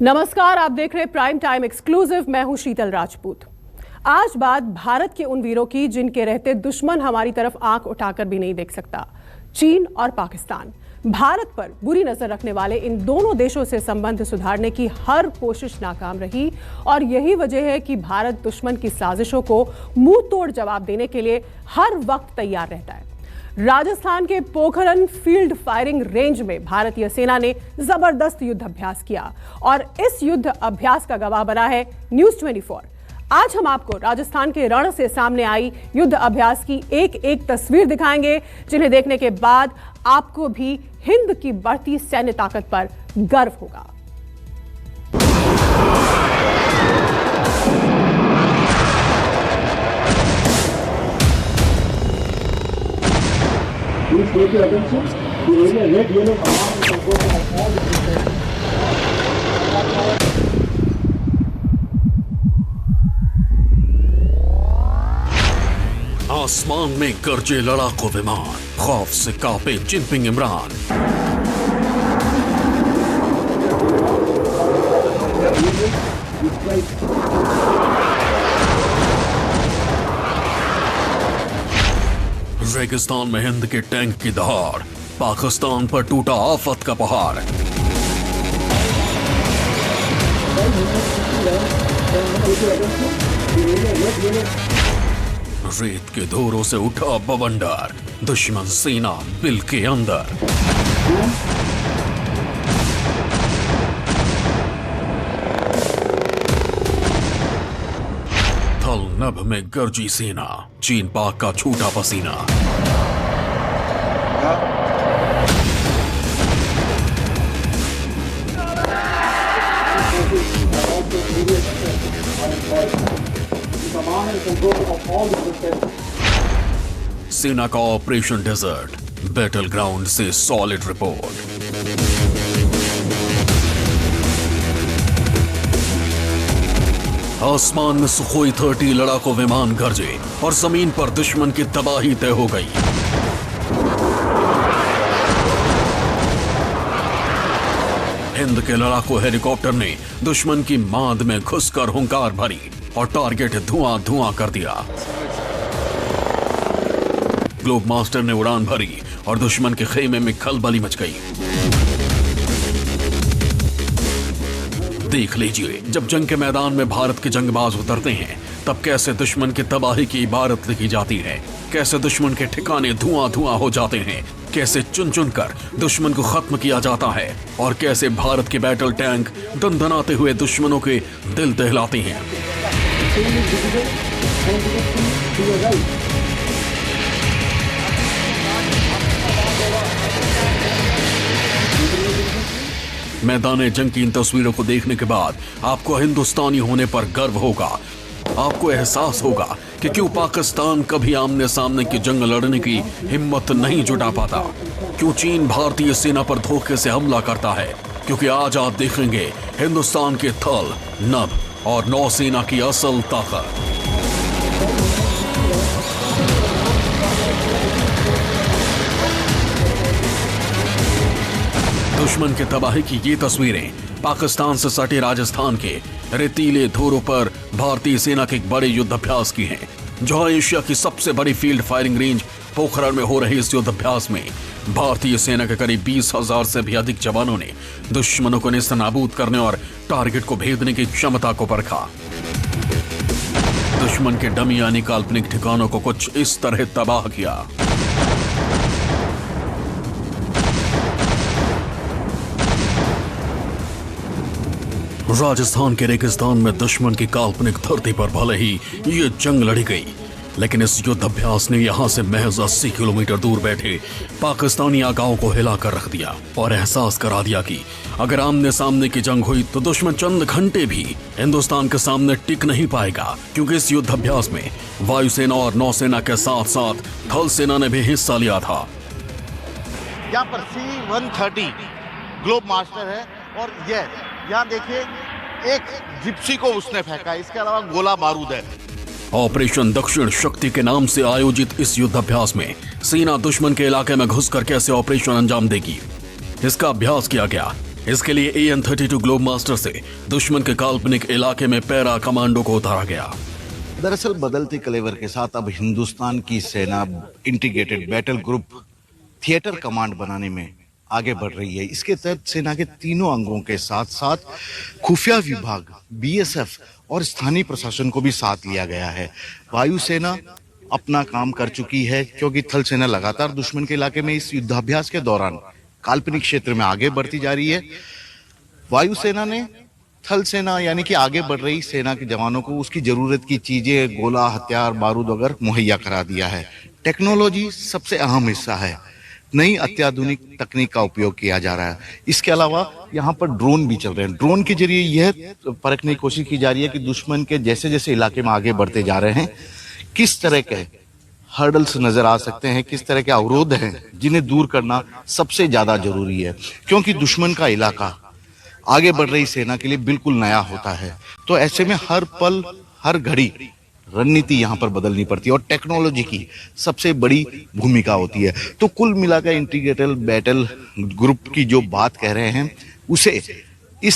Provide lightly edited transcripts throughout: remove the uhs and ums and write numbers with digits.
नमस्कार, आप देख रहे प्राइम टाइम एक्सक्लूसिव। मैं हूं शीतल राजपूत। आज बात भारत के उन वीरों की जिनके रहते दुश्मन हमारी तरफ आंख उठाकर भी नहीं देख सकता। चीन और पाकिस्तान। भारत पर बुरी नजर रखने वाले इन दोनों देशों से संबंध सुधारने की हर कोशिश नाकाम रही और यही वजह है कि भारत दुश्मन की साजिशों को मुंह तोड़ जवाब देने के लिए हर वक्त तैयार रहता है। राजस्थान के पोखरण फील्ड फायरिंग रेंज में भारतीय सेना ने जबरदस्त युद्ध अभ्यास किया और इस युद्ध अभ्यास का गवाह बना है न्यूज़ 24। आज हम आपको राजस्थान के रण से सामने आई युद्ध अभ्यास की एक एक तस्वीर दिखाएंगे, जिन्हें देखने के बाद आपको भी हिंद की बढ़ती सैन्य ताकत पर गर्व होगा। Please take your attention. The area red, yellow, command and control of all the systems. आसमान में गरजे लड़ाकू विमान, खौफ से कांपे जिनपिंग इमरान। रेगिस्तान में हिंद के टैंक की दहाड़, पाकिस्तान पर टूटा आफत का पहाड़। रेत के धोरों से उठा बवंडर, दुश्मन सेना बिल के अंदर। थल नभ में गरजी सेना, चीन पाक का छूटा पसीना। सेना का ऑपरेशन डेजर्ट, बैटल ग्राउंड से सॉलिड रिपोर्ट। आसमान में सुखोई 30 लड़ाकू विमान गरजे और जमीन पर दुश्मन की तबाही तय हो गई। हिंद के लड़ाकू हेलीकॉप्टर ने दुश्मन की मांद में घुसकर हुंकार भरी और टारगेट धुआं धुआं कर दिया। ग्लोब मास्टर ने उड़ान भरी और दुश्मन के खेमे में खलबली मच गई। देख लीजिए, जब जंग के मैदान में भारत के जंगबाज उतरते हैं तब कैसे दुश्मन की तबाही की इबारत लिखी जाती है, कैसे दुश्मन के ठिकाने धुआं धुआं हो जाते हैं, कैसे चुन चुन कर दुश्मन को खत्म किया जाता है और कैसे भारत के बैटल टैंक दनदनाते हुए दुश्मनों के दिल दहलाते हैं। मैदान जंग की इन तस्वीरों को देखने के बाद आपको हिंदुस्तानी होने पर गर्व होगा। आपको एहसास होगा कि क्यों पाकिस्तान कभी आमने सामने की जंग लड़ने की हिम्मत नहीं जुटा पाता, क्यों चीन भारतीय सेना पर धोखे से हमला करता है, क्योंकि आज आप देखेंगे हिंदुस्तान के थल, नभ और नौसेना की असल ताकत। दुश्मन के तबाही की ये तस्वीरें पाकिस्तान से सटे राजस्थान के रेतीले धोरों पर भारतीय सेना के एक बड़े युद्धाभ्यास की हैं, जहां एशिया की सबसे बड़ी फील्ड फायरिंग रेंज पोखरण में हो रहे इस युद्धाभ्यास में भारतीय सेना के करीब 20,000 से भी अधिक जवानों ने दुश्मनों को नेस्तनाबूद करने और टारगेट को भेदने की क्षमता को परखा। दुश्मन के डमी यानी काल्पनिक ठिकानों को कुछ इस तरह तबाह किया। राजस्थान के रेगिस्तान में दुश्मन की काल्पनिक धरती पर भले ही ये जंग लड़ी गई, लेकिन इस युद्धाभ्यास ने यहां से महज 80 किलोमीटर दूर बैठे पाकिस्तानी आगाओं को हिलाकर रख दिया और एहसास करा दिया कि अगर आमने सामने की जंग हुई तो दुश्मन चंद घंटे भी हिंदुस्तान के सामने टिक नहीं पाएगा, क्योंकि इस युद्धाभ्यास में वायुसेना और नौसेना के साथ साथ थल सेना ने भी हिस्सा लिया था। यहाँ पर C-130 ग्लोब मास्टर है और यहाँ देखिए एक जिप्सी को उसने फेंका, इसके अलावा गोला बारूद है। ऑपरेशन दक्षिण शक्ति के नाम से आयोजित इस युद्धाभ्यास में सेना दुश्मन के इलाके में घुसकर कैसे ऑपरेशन अंजाम देगी, इसका अभ्यास किया गया। इसके लिए AN-32 ग्लोब मास्टर से दुश्मन के काल्पनिक इलाके में पैरा कमांडो को उतारा गया। दरअसल बदलते कलेवर के साथ अब हिंदुस्तान की सेना integrated battle group theatre command बनाने में आगे बढ़ रही है। इसके तहत सेना के तीनों अंगों के साथ साथ खुफिया विभाग, BSF और स्थानीय प्रशासन को भी साथ लिया गया है। वायुसेना अपना काम कर चुकी है क्योंकि थल सेना लगातार दुश्मन के इलाके में इस युद्धाभ्यास के दौरान काल्पनिक क्षेत्र में आगे बढ़ती जा रही है। वायुसेना ने थल सेना यानी कि आगे बढ़ रही सेना के जवानों को उसकी जरूरत की चीजें, गोला, हथियार, बारूद वगैरह मुहैया करा दिया है। टेक्नोलॉजी सबसे अहम हिस्सा है। नई अत्याधुनिक तकनीक का उपयोग किया जा रहा है। इसके अलावा यहाँ पर ड्रोन भी चल रहे हैं। ड्रोन के जरिए यह परखने की कोशिश की जा रही है कि दुश्मन के जैसे जैसे इलाके में आगे बढ़ते जा रहे हैं किस तरह के हर्डल्स नजर आ सकते हैं, किस तरह के अवरोध हैं जिन्हें दूर करना सबसे ज्यादा जरूरी है, क्योंकि दुश्मन का इलाका आगे बढ़ रही सेना के लिए बिल्कुल नया होता है। तो ऐसे में हर पल हर घड़ी रणनीति यहाँ पर बदलनी पड़ती है और टेक्नोलॉजी की सबसे बड़ी भूमिका होती है। तो कुल मिलाकर इंटीग्रेटेड बैटल ग्रुप की जो बात कह रहे हैं उसे इस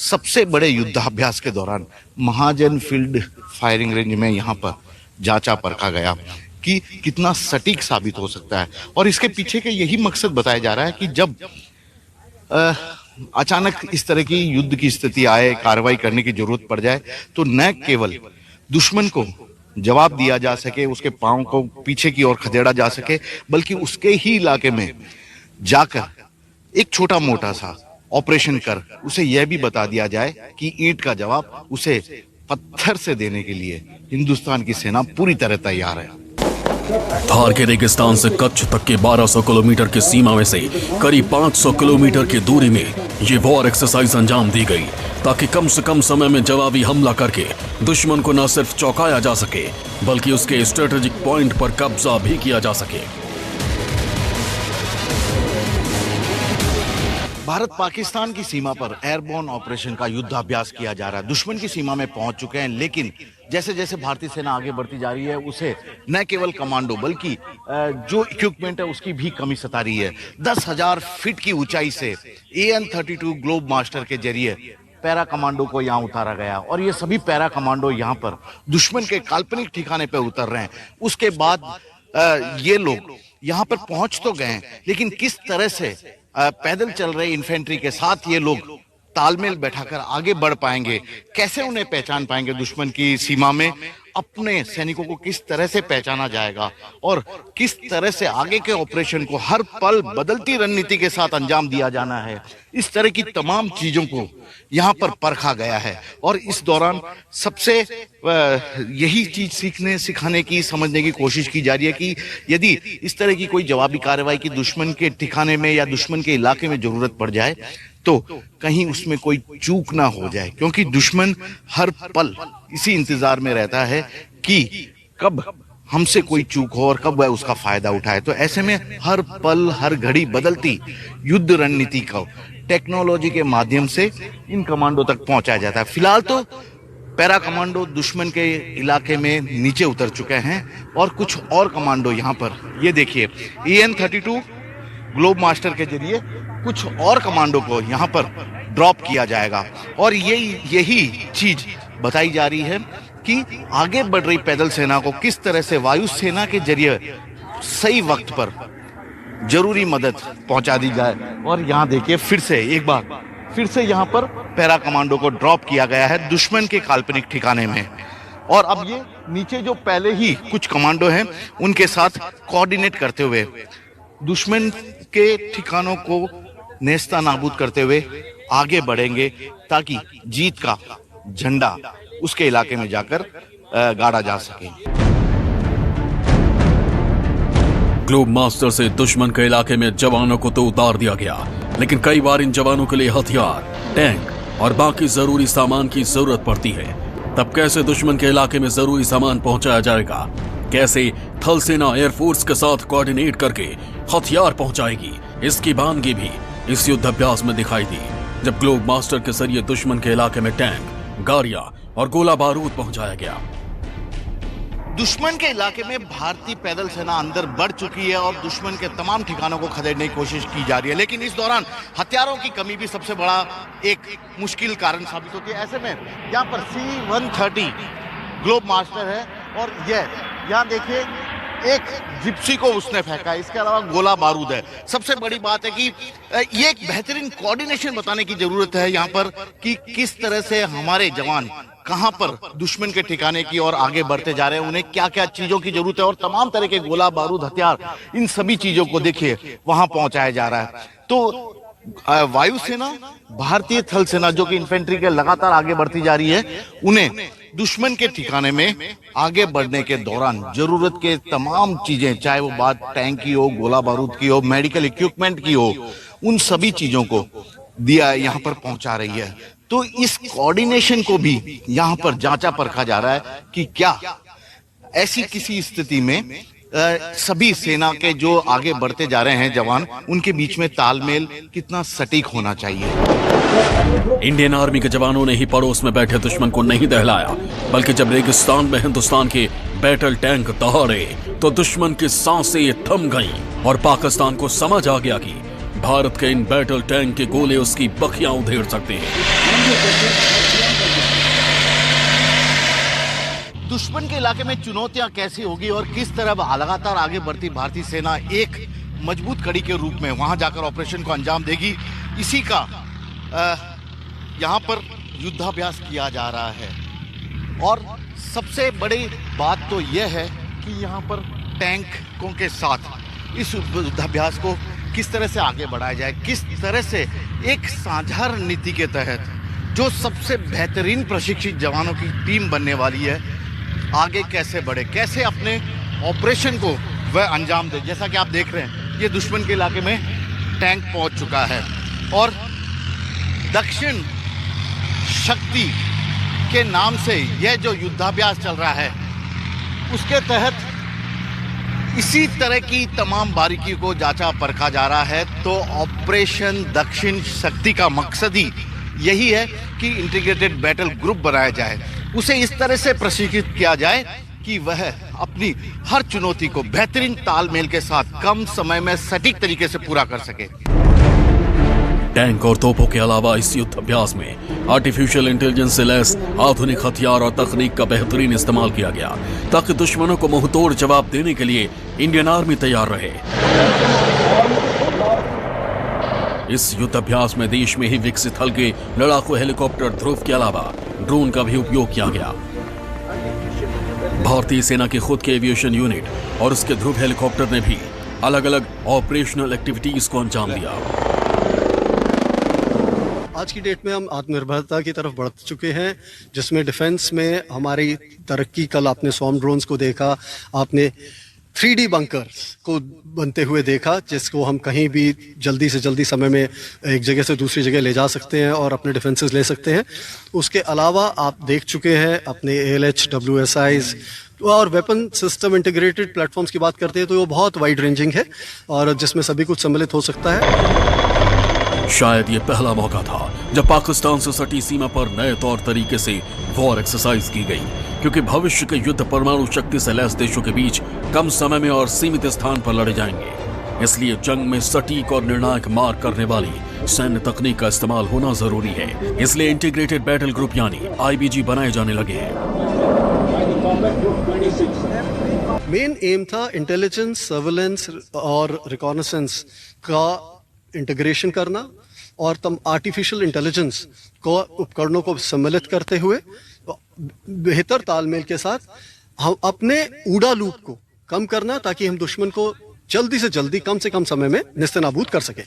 सबसे बड़े युद्धाभ्यास के दौरान महाजन फील्ड फायरिंग रेंज में यहाँ पर जांचा परखा गया कि कितना सटीक साबित हो सकता है। और इसके पीछे के यही मकसद बताया जा रहा है कि जब अचानक इस तरह की युद्ध की स्थिति आए, कार्रवाई करने की जरूरत पड़ जाए, तो न केवल दुश्मन को जवाब दिया जा सके, उसके पांव को पीछे की ओर खदेड़ा जा सके, बल्कि उसके ही इलाके में जाकर एक छोटा मोटा सा ऑपरेशन कर उसे यह भी बता दिया जाए कि ईंट का जवाब उसे पत्थर से देने के लिए हिंदुस्तान की सेना पूरी तरह तैयार है। थार के रेगिस्तान से कच्छ तक के 1200 किलोमीटर की सीमा में से करीब 500 किलोमीटर की दूरी में ये वॉर एक्सरसाइज अंजाम दी गई ताकि कम से कम समय में जवाबी हमला करके दुश्मन को न सिर्फ चौंकाया जा सके बल्कि उसके स्ट्रेटेजिक पॉइंट पर कब्जा भी किया जा सके। भारत पाकिस्तान की सीमा पर एयरबोर्न ऑपरेशन का युद्धाभ्यास किया जा रहा है। दुश्मन की सीमा में पहुंच चुके हैं, लेकिन जैसे जैसे भारतीय सेना आगे बढ़ती जा रही है उसे न केवल कमांडो बल्कि जो इक्विपमेंट है उसकी भी कमी सता रही है। 10,000 फीट की ऊंचाई से AN-32 ग्लोब मास्टर के जरिए पैरा कमांडो को यहाँ उतारा गया और ये सभी पैरा कमांडो यहाँ पर दुश्मन के काल्पनिक ठिकाने पर उतर रहे हैं। उसके बाद ये लोग यहाँ पर पहुंच तो गए, लेकिन किस तरह से पैदल चल रहे इन्फेंट्री के साथ ये लोग तालमेल बैठाकर आगे बढ़ पाएंगे, कैसे उन्हें पहचान पाएंगे, दुश्मन की सीमा में अपने सैनिकों को किस तरह से पहचाना जाएगा और किस तरह से आगे के ऑपरेशन को हर पल बदलती रणनीति के साथ अंजाम दिया जाना है, इस तरह की तमाम चीजों को यहाँ पर परखा गया है। और इस दौरान सबसे यही चीज सिखाने की, समझने की कोशिश की जा रही है कि यदि इस तरह की कोई जवाबी कार्रवाई की दुश्मन के ठिकाने में या दुश्मन के इलाके में जरूरत पड़ जाए तो कहीं उसमें कोई चूक ना हो जाए, क्योंकि दुश्मन हर पल इसी इंतजार में रहता है कि कब हमसे कोई चूक हो और कब वह उसका फायदा उठाए। तो ऐसे में हर पल हर घड़ी बदलती युद्ध रणनीति को टेक्नोलॉजी के माध्यम से इन कमांडो तक पहुंचाया जाता है। फिलहाल तो पैरा कमांडो दुश्मन के इलाके में नीचे उतर चुके हैं और कुछ और कमांडो यहाँ पर, ये देखिए AN-32 ग्लोब मास्टर के जरिए कुछ और कमांडो को यहाँ पर ड्रॉप किया जाएगा। और यही चीज बताई जा रही है कि आगे बढ़ रही पैदल सेना को किस तरह से वायुसेना के जरिए सही वक्त पर जरूरी मदद पहुंचा दी जाए। और यहाँ देखिए फिर से यहाँ पर पैरा कमांडो को ड्रॉप किया गया है दुश्मन के काल्पनिक ठिकाने में। और अब ये नीचे जो पहले ही कुछ कमांडो हैं उनके साथ कोऑर्डिनेट करते हुए दुश्मन के ठिकानों को नेस्ता नाबूद करते हुए आगे बढ़ेंगे ताकि जीत का झंडा उसके इलाके में जाकर गाड़ा जा सके। ग्लोब मास्टर से दुश्मन के इलाके में जवानों को तो उतार दिया गया, लेकिन कई बार इन जवानों के लिए हथियार, टैंक और बाकी जरूरी सामान की जरूरत पड़ती है। तब कैसे दुश्मन के इलाके में जरूरी सामान पहुंचाया जाएगा, कैसे थल सेना एयरफोर्स के साथ कोऑर्डिनेट करके हथियार पहुंचाएगी, इसकी बानगी भी इस युद्धाभ्यास में दिखाई दी जब ग्लोब मास्टर के जरिए दुश्मन के इलाके में टैंक, गाड़ियां और गोला बारूद पहुंचाया गया। दुश्मन के इलाके में भारतीय पैदल सेना अंदर बढ़ चुकी है और दुश्मन के तमाम ठिकानों को खदेड़ने की कोशिश की जा रही है, लेकिन इस दौरान हथियारों की कमी भी सबसे बड़ा एक मुश्किल कारण साबित होती है। ऐसे में यहाँ पर C-130 ग्लोब मास्टर है और यहाँ देखिए एक जिप्सी को उसने फेंका, इसके अलावा गोला बारूद है। सबसे बड़ी बात है कि ये एक बेहतरीन कोऑर्डिनेशन बताने की जरूरत है यहाँ पर कि किस तरह से हमारे जवान कहां पर दुश्मन के ठिकाने की ओर आगे बढ़ते जा रहे हैं, उन्हें क्या क्या चीजों की जरूरत है और तमाम तरह के गोला बारूद हथियार, इन सभी चीजों को देखिए वहां पहुंचाया जा रहा है। तो वायुसेना, भारतीय थल सेना जो कि इन्फेंट्री के लगातार आगे बढ़ती जा रही है, उन्हें दुश्मन के ठिकाने में आगे बढ़ने के दौरान जरूरत के तमाम चीजें, चाहे वो बात टैंक की हो, गोला बारूद की हो, मेडिकल इक्विपमेंट की हो, उन सभी चीजों को दिया यहाँ पर पहुंचा रही है। तो इस कोऑर्डिनेशन को भी यहाँ पर जांचा परखा जा रहा है कि क्या ऐसी किसी स्थिति में सभी सेना के जो आगे बढ़ते जा रहे हैं जवान, उनके बीच में तालमेल कितना सटीक होना चाहिए। इंडियन आर्मी के जवानों ने ही पड़ोस में बैठे दुश्मन को नहीं दहलाया, बल्कि जब रेगिस्तान में हिंदुस्तान के बैटल टैंक दहाड़े तो दुश्मन की सांसें थम गईं और पाकिस्तान को समझ आ गया कि भारत के इन बैटल टैंक के गोले उसकी बखियां उधेड़ सकते हैं। दुश्मन के इलाके में चुनौतियां कैसी होगी और किस तरह लगातार आगे बढ़ती भारतीय सेना एक मजबूत कड़ी के रूप में वहां जाकर ऑपरेशन को अंजाम देगी, इसी का यहां पर युद्धाभ्यास किया जा रहा है। और सबसे बड़ी बात तो यह है कि यहां पर टैंकों के साथ इस युद्धाभ्यास को किस तरह से आगे बढ़ाया जाए, किस तरह से एक साझा रणनीति के तहत जो सबसे बेहतरीन प्रशिक्षित जवानों की टीम बनने वाली है, आगे कैसे बढ़े, कैसे अपने ऑपरेशन को वह अंजाम दे। जैसा कि आप देख रहे हैं, ये दुश्मन के इलाके में टैंक पहुंच चुका है और दक्षिण शक्ति के नाम से यह जो युद्धाभ्यास चल रहा है, उसके तहत इसी तरह की तमाम बारीकी को जांचा परखा जा रहा है। तो ऑपरेशन दक्षिण शक्ति का मकसद ही यही है कि इंटीग्रेटेड बैटल ग्रुप बनाया जाए, उसे इस तरह से प्रशिक्षित किया जाए कि वह अपनी हर चुनौती को बेहतरीन तालमेल के साथ कम समय में सटीक तरीके से पूरा कर सके। टैंक और तोपों के अलावा इस युद्ध अभ्यास में आर्टिफिशियल इंटेलिजेंस से लैस आधुनिक हथियार और तकनीक का बेहतरीन इस्तेमाल किया गया, ताकि दुश्मनों को मुंहतोड़ जवाब देने के लिए इंडियन आर्मी तैयार रहे। इस युद्ध अभ्यास में देश में ही विकसित हल्के लड़ाकू हेलीकॉप्टर ध्रुव के अलावा ड्रोन का भी उपयोग किया गया। भारतीय सेना की खुद के एविएशन यूनिट और उसके ध्रुव हेलीकॉप्टर ने भी अलग अलग ऑपरेशनल एक्टिविटीज को अंजाम दिया। आज की डेट में हम आत्मनिर्भरता की तरफ बढ़ चुके हैं, जिसमें डिफेंस में हमारी तरक्की, कल आपने स्वॉर्म ड्रोन्स को देखा, आपने 3D बंकर्स को बनते हुए देखा, जिसको हम कहीं भी जल्दी से जल्दी समय में एक जगह से दूसरी जगह ले जा सकते हैं और अपने डिफेंसेस ले सकते हैं। उसके अलावा आप देख चुके हैं अपने ALH, WSIs और वेपन सिस्टम इंटीग्रेटेड प्लेटफॉर्म्स की बात करते हैं तो वो बहुत वाइड रेंजिंग है और जिसमें सभी कुछ सम्मिलित हो सकता है। शायद ये पहला मौका था जब पाकिस्तान से सटी सीमा पर नए तौर तरीके से वॉर एक्सरसाइज की गई, क्योंकि भविष्य के युद्ध परमाणु शक्ति से लैस देशों के बीच कम समय में और सीमित स्थान पर लड़े जाएंगे। इसलिए जंग में सटीक और निर्णायक मार करने वाली सैन्य तकनीक का इस्तेमाल होना जरूरी है। इसलिए इंटीग्रेटेड बैटल ग्रुप यानी IBG बनाए जाने लगे हैं। मेन एम था इंटेलिजेंस, सर्वेलेंस और रिकॉनेसेंस का इंटीग्रेशन करना और तम आर्टिफिशियल इंटेलिजेंस को उपकरणों को सम्मिलित करते हुए बेहतर तालमेल के साथ हम अपने ऊडा लूप को कम करना, ताकि हम दुश्मन को जल्दी से जल्दी कम से कम समय में निस्तेनाबूद कर सके।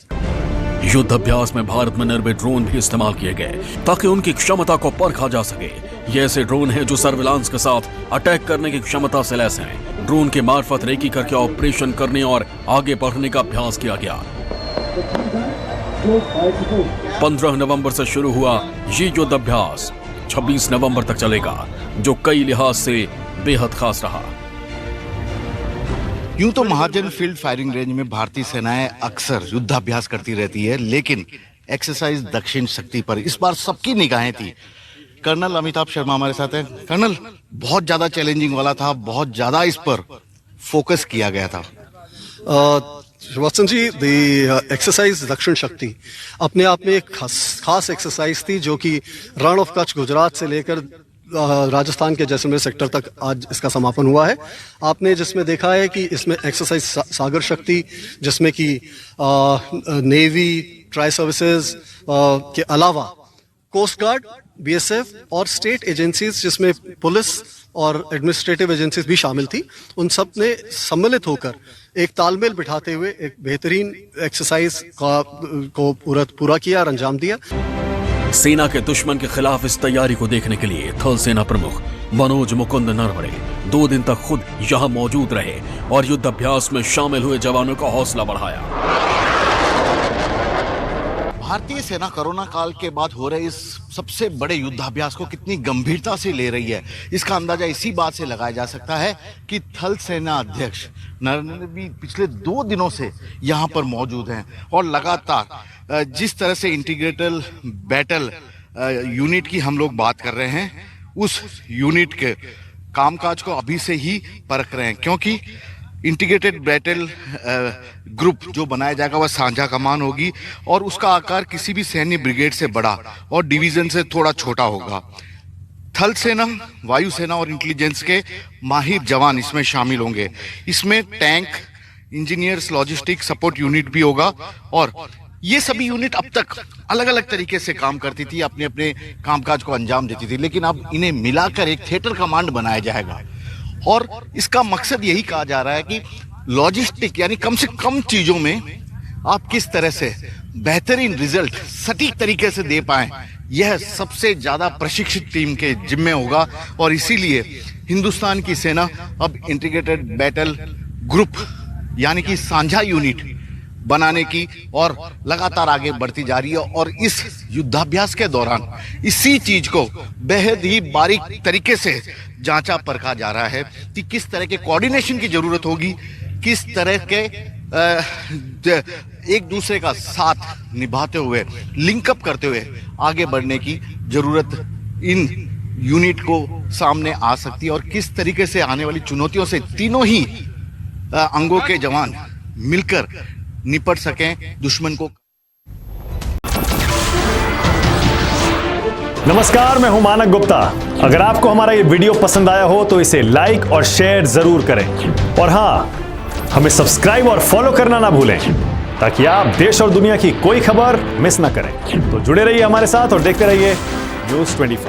युद्ध अभ्यास में भारत में निर्मित ड्रोन भी इस्तेमाल किए गए ताकि उनकी क्षमता को परखा जा सके। ये ऐसे ड्रोन हैं जो सर्विलांस के साथ अटैक करने की क्षमता से लैस हैं। ड्रोन के मार्फत रेकी करके ऑपरेशन करने और आगे बढ़ने का अभ्यास किया गया। 15 नवंबर से शुरू हुआ ये युद्ध अभ्यास 26 नवंबर तक चलेगा, जो कई लिहाज से बेहद खास रहा। यूं तो महाजन फील्ड फायरिंग रेंज में भारतीय सेनाएं अक्सर युद्धाभ्यास करती रहती है, लेकिन एक्सरसाइज दक्षिण शक्ति पर इस बार सबकी निगाहें थी, कर्नल अमिताभ शर्मा हमारे साथ हैं। कर्नल, बहुत ज्यादा चैलेंजिंग वाला था, बहुत ज्यादा इस पर फोकस किया गया था। वत्सन जी, द एक्सरसाइज दक्षिण शक्ति अपने आप में एक खास एक्सरसाइज थी, जो कि रण ऑफ कच्छ गुजरात से लेकर राजस्थान के जैसलमेर सेक्टर तक आज इसका समापन हुआ है। आपने जिसमें देखा है कि इसमें एक्सरसाइज सागर शक्ति, जिसमें कि नेवी, ट्राई सर्विसेज के अलावा कोस्ट गार्ड, बीएसएफ और स्टेट एजेंसीज जिसमें पुलिस और एडमिनिस्ट्रेटिव एजेंसीज भी शामिल थी, उन सब ने सम्मिलित होकर एक तालमेल बिठाते हुए एक बेहतरीन एक्सरसाइज को पूरा किया और अंजाम दिया। सेना के दुश्मन के खिलाफ इस तैयारी को देखने के लिए थल सेना प्रमुख मनोज मुकुंद नरवणे 2 दिन तक खुद यहां मौजूद रहे और युद्ध अभ्यास में शामिल हुए जवानों का हौसला बढ़ाया। भारतीय सेना कोरोना काल के बाद हो रहे इस सबसे बड़े युद्धाभ्यास को कितनी गंभीरता से ले रही है, इसका अंदाजा इसी बात से लगाया जा सकता है कि थल सेना अध्यक्ष नरवणे भी पिछले 2 दिनों से यहाँ पर मौजूद हैं और लगातार जिस तरह से इंटीग्रेटेड बैटल यूनिट की हम लोग बात कर रहे हैं, उस यूनिट के कामकाज को अभी से ही परख रहे हैं, क्योंकि इंटीग्रेटेड बैटल ग्रुप जो बनाया जाएगा वह साझा कमान होगी और उसका आकार किसी भी सैन्य ब्रिगेड से बड़ा और डिवीजन से थोड़ा छोटा होगा। थल सेना, वायुसेना और इंटेलिजेंस के माहिर जवान इसमें शामिल होंगे। इसमें tank, engineers, logistic support unit भी होगा और ये सभी यूनिट अब तक अलग अलग तरीके से काम करती थी, अपने अपने कामकाज को अंजाम देती थी, लेकिन अब इन्हें मिलाकर एक थिएटर कमांड बनाया जाएगा और इसका मकसद यही कहा जा रहा है कि लॉजिस्टिक यानी कम से कम चीजों में आप किस तरह से बेहतरीन रिजल्ट सटीक तरीके से दे पाएं, यह सबसे ज्यादा प्रशिक्षित टीम के जिम्मे होगा। और इसीलिए हिंदुस्तान की सेना अब इंटीग्रेटेड बैटल ग्रुप यानी कि साझा यूनिट बनाने की और लगातार आगे बढ़ती जा रही है और इस युद्धाभ्यास के दौरान इसी चीज को बेहद ही बारीक तरीके से जांचा परखा जा रहा है कि किस तरह के कोऑर्डिनेशन की जरूरत होगी, किस तरह के एक दूसरे का साथ निभाते हुए, लिंकअप करते हुए आगे बढ़ने की जरूरत इन यूनिट को सामने आ सकती है और किस तरीके से आने वाली चुनौतियों से तीनों ही अंगों के जवान मिलकर निपट सकें दुश्मन को। नमस्कार, मैं हूं मानक गुप्ता। अगर आपको हमारा ये वीडियो पसंद आया हो तो इसे लाइक और शेयर जरूर करें और हां, हमें सब्सक्राइब और फॉलो करना ना भूलें ताकि आप देश और दुनिया की कोई खबर मिस ना करें। तो जुड़े रहिए हमारे साथ और देखते रहिए न्यूज़ 24।